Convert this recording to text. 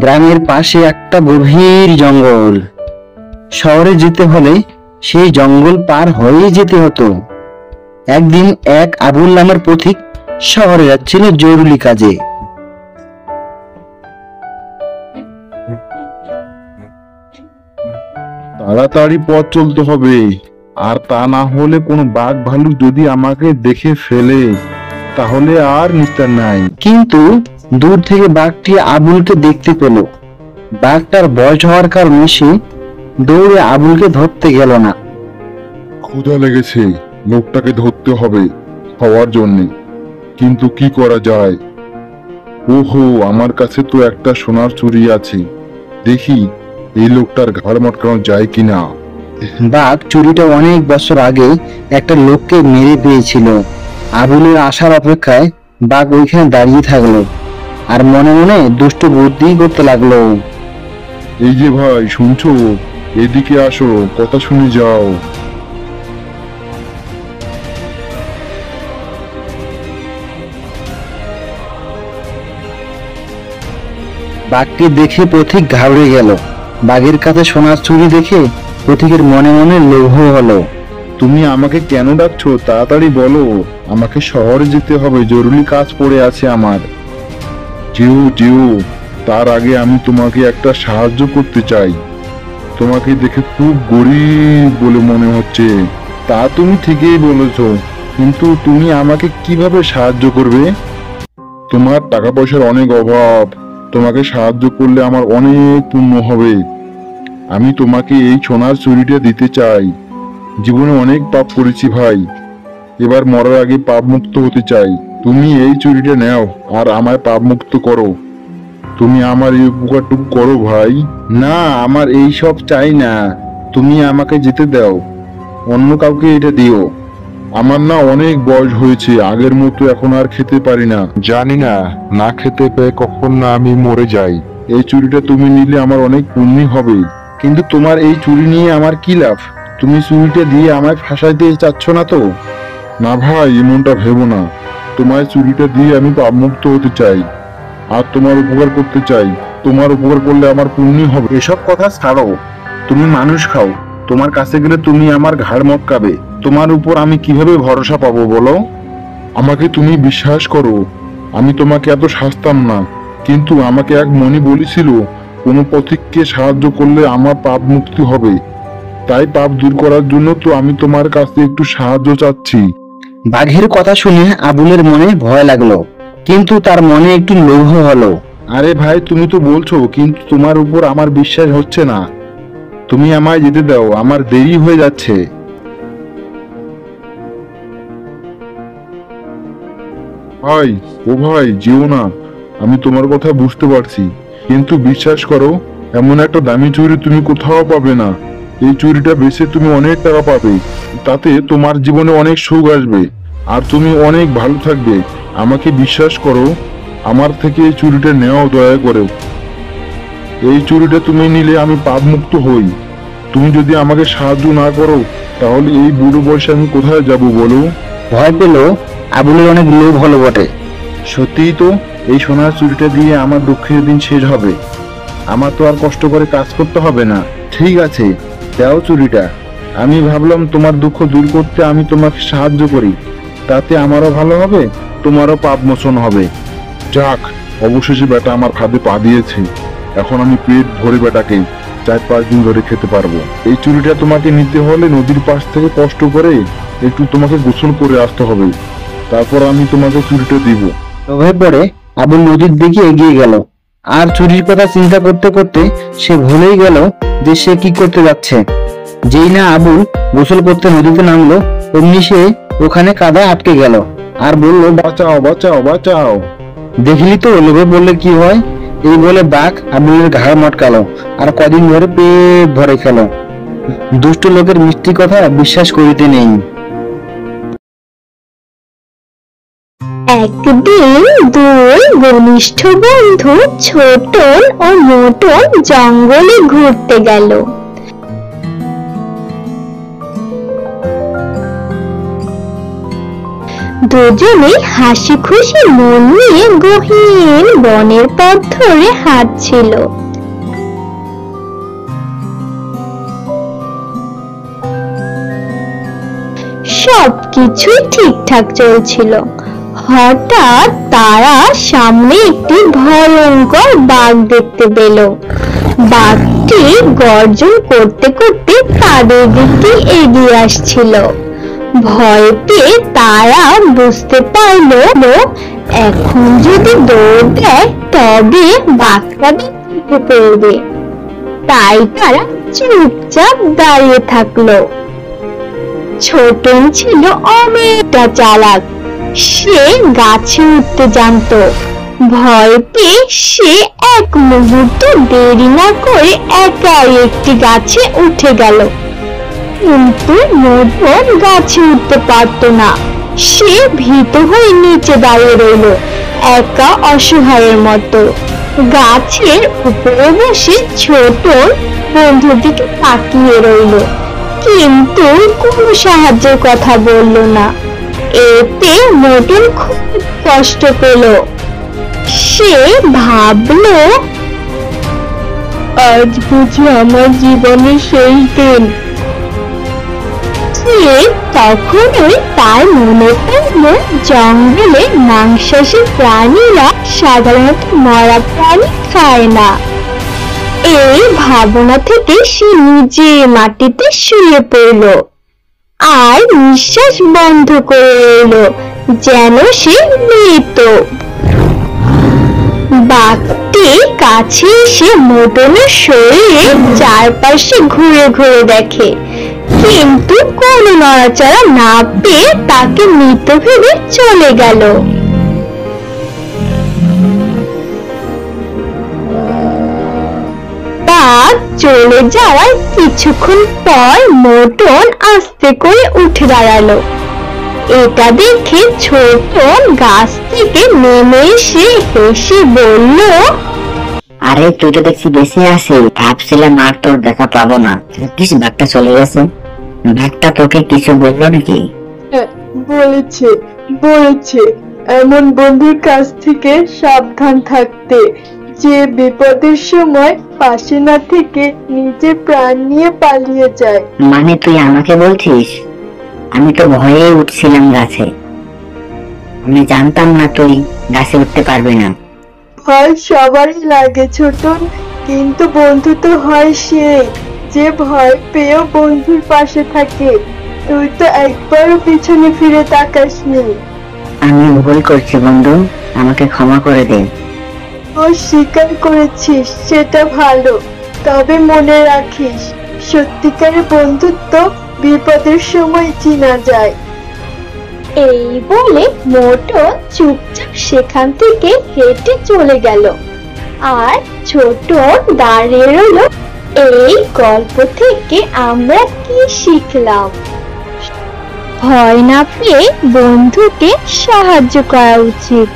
গ্রামের পাশে একটা গভীর জঙ্গল। শহরে যেতে হলে সেই জঙ্গল পার হয়েই যেতে হতো। একদিন এক আবুল নামের পথিক শহরে যাচ্ছিল জরুরি কাজে। তাড়াতাড়ি পথ চলতে হবে, আর তা না হলে কোনো বাঘ ভালুক যদি আমাকে দেখে ফেলে তাহলে আর নিস্তার নাই। কিন্তু দূর থেকে বাঘটি আবুলকে দেখতে পেল। বাঘটার বয়স হওয়ার কারণে সে দৌড়ে আবুলকে ধরতে গেল না। ক্ষুধা লেগেছে, লোকটাকে ধরতে হবে খাওয়ার জন্য, কিন্তু কি করা যায়? ওহো, আমার কাছে তো একটা সোনার চুড়ি আছে, দেখি এই লোকটার ঘাড় মটকানো যায় কিনা। বাঘ চুরিটা অনেক বছর আগে একটা লোককে মেরে পেয়েছিল। আবুলের আসার অপেক্ষায় বাঘ ওইখানে দাঁড়িয়ে থাকলো আর মনে মনে দুষ্ট বুদ্ধি করতে লাগলো। এই যে ভাই, শুনছো? এদিকে আসো, কথা শুনে যাও। বাঘকে দেখে পথিক ঘাবড়ে গেল। বাঘের কাছে সোনার চুড়ি দেখে পথিকের মনে মনে লোভ হলো। তুমি আমাকে কেন ডাকছো? তাড়াতাড়ি বলো, আমাকে শহরে যেতে হবে, জরুরি কাজ পড়ে আছে আমার। যেও যেও, তার আগে আমি তোমাকে একটা সাহায্য করতে চাই। তোমাকে দেখে খুব গরিব বলে মনে হচ্ছে। তা তুমি ঠিকই বলেছো, কিন্তু তুমি আমাকে কিভাবে সাহায্য করবে? তোমার টাকা পয়সার অনেক অভাব, তোমাকে সাহায্য করলে আমার অনেক পুণ্য হবে। আমি তোমাকে এই সোনার চুড়িটা দিতে চাই। জীবনে অনেক পাপ করেছি ভাই, এবার মরার আগে পাপ মুক্ত হতে চাই। তুমি এই চুরিটা নাও আর আমায় পাপ মুক্ত করো। তুমি আমার এই উপকারটুকু করো ভাই। না, আমার এই সব চাই না, তুমি আমাকে যেতে দাও, অন্য কাউকে এটা দিও। আমার না অনেক বয়স হয়েছে, আগের মতো এখন আর খেতে পারি না। জানি না, না খেতে পেয়ে কখন না আমি মরে যাই। এই চুরিটা তুমি নিলে আমার অনেক পুণ্য হবে। কিন্তু তোমার এই চুরি নিয়ে আমার কি লাভ? তুমি চুরিটা দিয়ে আমায় ফাঁসাইতে চাচ্ছ না তো? না ভাই, এমনটা ভেবো না। তোমার চুরিটা দিয়ে আমি পাপমুক্ত হতে চাই আর তোমার উপকার করতে চাই। তোমার উপকার করলে আমার পুণ্য হবে। এসব কথা ছাড়ো, তুমি মানুষ খাও, তোমার কাছে গেলে তুমি আমার ঘাড় মটকাবে। তোমার উপর আমি কিভাবে ভরসা পাবো বলো? আমাকে তুমি বিশ্বাস করো, আমি তোমাকে এত শাস্তাম না, কিন্তু আমাকে এক মনি বলেছিল কোনো পথিককে সাহায্য করলে আমার পাপ মুক্তি হবে। তাই পাপ দূর করার জন্য তো আমি তোমার কাছে একটু সাহায্য চাচ্ছি। বাঘের কথা শুনে আবুলের মনে ভয় লাগলো, কিন্তু তার মনে একটু লোভ হলো। আরে ভাই, তুমি তো বলছো, কিন্তু তোমার উপর আমার বিশ্বাস হচ্ছে না। তুমি আমায় যেতে দাও, আমার দেরি হয়ে যাচ্ছে। ভাই, ও ভাই, যেও না। আমি তোমার কথা বুঝতে পারছি, কিন্তু বিশ্বাস করো, এমন একটা দামি চুড়ি তুমি কোথাও পাবে না। এই চুড়িটা বেচে তুমি অনেক টাকা পাবে, তাতে তোমার জীবনে অনেক সুখ আসবে আর তুমি অনেক ভালো থাকবে। আমাকে বিশ্বাস করো, আমার থেকে এই চুড়িটা নেওয়া দয়া করে। এই চুড়িটা তুমি নিলে আমি পাপ মুক্ত হই। তুমি যদি আমাকে সাহায্য না করো তাহলে এই বুড়ো বয়সে আমি কোথায় যাব বলো? ভয় পেল, আবুলের অনেক লোভ হলো বটে। সত্যিই তো, এই সোনার চুরিটা দিয়ে আমার দুঃখের দিন শেষ হবে। আমার তো আর কষ্ট করে কাজ করতে হবে না। ঠিক আছে, দাও চুরিটা। আমি ভাবলাম তোমার দুঃখ দূর করতে আমি তোমাকে সাহায্য করি, তাতে আমারও ভালো হবে, তোমারও পাপ মোচন হবে। যাক, অবশেষে বেটা আমার ফাঁদে পা দিয়েছে। এখন আমি পেট ভরে বেটাকে 4-5 দিন ধরে খেতে পারবো। এই চুরিটা তোমাকে নিতে হলে নদীর পাশ থেকে কষ্ট করে একটু তোমাকে গোসল করে আসতে হবে, তারপর আমি তোমাকে চুরিটা দিব। লোভে পড়ে আবুল নদীর দিকে এগিয়ে গেল, আর চুরির কথা চিন্তা করতে করতে সে ভুলেই গেল যে সে কি করতে যাচ্ছে। যেই না আবুল গোসল করতে নদীতে নামলো, অমনি সে ওখানে কাদায় আটকে গেল আর বলল, বাঁচাও বাঁচাও বাঁচাও। দেখলি তো লোভে পড়লে কি হয়। এই বলে বাঘ আবুলের ঘাড় মটকালো আর কদিন ধরে পেট ভরে খেলো। দুষ্ট লোকের মিষ্টি কথা বিশ্বাস করিতে নেই। একদিন দুই ঘনিষ্ঠ বন্ধু ছোটন ও মোটন জঙ্গলে ঘুরতে গেল। দুজনেই হাসি খুশি মন নিয়ে গহীন বনের পথ ধরে হাঁটছিল। সবকিছুই ঠিকঠাক চলছিল। হঠাৎ তারা সামনে একটি ভয়ঙ্কর বাঘ দেখতে পেল। বাঘটি গর্জন করতে করতে তাদের দিকে এগিয়ে আসছিল। ভয় পেয়ে তারা বুঝতে পারলো এখন যদি দৌড় দেয় তবে বাঘটা বিপদে পড়বে। তাই তারা চুপচাপ দাঁড়িয়ে থাকলো। ছোটন ছিল অনেকটা চালাক। সে গাছে উঠতে জানতো। ভয় পেয়ে সে এক মুহূর্ত দেরি না করে একাই একটি গাছে উঠে গেল। কিন্তু মদন গাছে উঠতে পারতো না। সে ভীত হয়ে নিচে দাঁড়িয়ে রইল, একা অসহায়ের মতো। গাছের উপরে বসে ছোটন বন্ধুর দিকে তাকিয়ে রইল, কিন্তু কোনো সাহায্যের কথা বলল না। এতে মদন খুব কষ্ট পেল। সে ভাবলো, আজ বুঝি আমার জীবনের শেষ দিন। তখনই তার মনে পড়লো জঙ্গলে মাংসাশী প্রাণীরা সাধারণত মরা প্রাণী খায় না। এই ভাবনা থেকে সে নিজে মাটিতে শুয়ে পড়ল আর নিঃশ্বাস বন্ধ করে রইল, যেন সে মৃত। বাঘটি কাছে এসে মদনের শরীরে চারপাশে ঘুরে ঘুরে দেখে, কিন্তু কোনো নড়াচড়া না পেয়ে তাকে মৃত ভেবে চলে গেল। বাঘ চলে যাওয়ার কিছুক্ষণ পর মদন আস্তে করে উঠে দাঁড়ালো। এটা দেখে ছোটন গাছ থেকে নেমে এসে হেসে বলল, আরে তুই তো দেখছি বেঁচে আছিস, ভাবছিলাম আর তোর দেখা পাবো না। কিছু বাঘটা চলে গেছে। বাঘটা তোকে কিছু বললো নাকি? বলেছে এমন বন্ধুর কাছ থেকে সাবধান থাকতে, যে বিপদের সময় পাশে না থেকে নিজের প্রাণ নিয়ে পালিয়ে যায়। মানে তুই আমাকে বলছিস? আমি তো ভয়ে উঠছিলাম গাছে। আমি জানতাম না তুই গাছে উঠতে পারবি না। ভয় সবারই লাগে ছোটন, কিন্তু বন্ধু তো হয় সেই যে ভয় পেয়েও বন্ধুর পাশে থাকে। তুই তো একবারও পিছনে ফিরে তাকাসনি। আমি ভুল করছি বন্ধু, আমাকে ক্ষমা করে দে। ও স্বীকার করেছিস, সেটা ভালো। তবে মনে রাখিস, সত্যিকারের বন্ধুত্ব বিপদের সময় চিনা যায়। এই বলে মদন চুপচাপ সেখান থেকে হেঁটে চলে গেল। আর ছোটন দাঁড়িয়ে রইল। এই গল্প থেকে আমরা কি শিখলাম? ভয় না পেয়ে বন্ধুকে সাহায্য করা উচিত।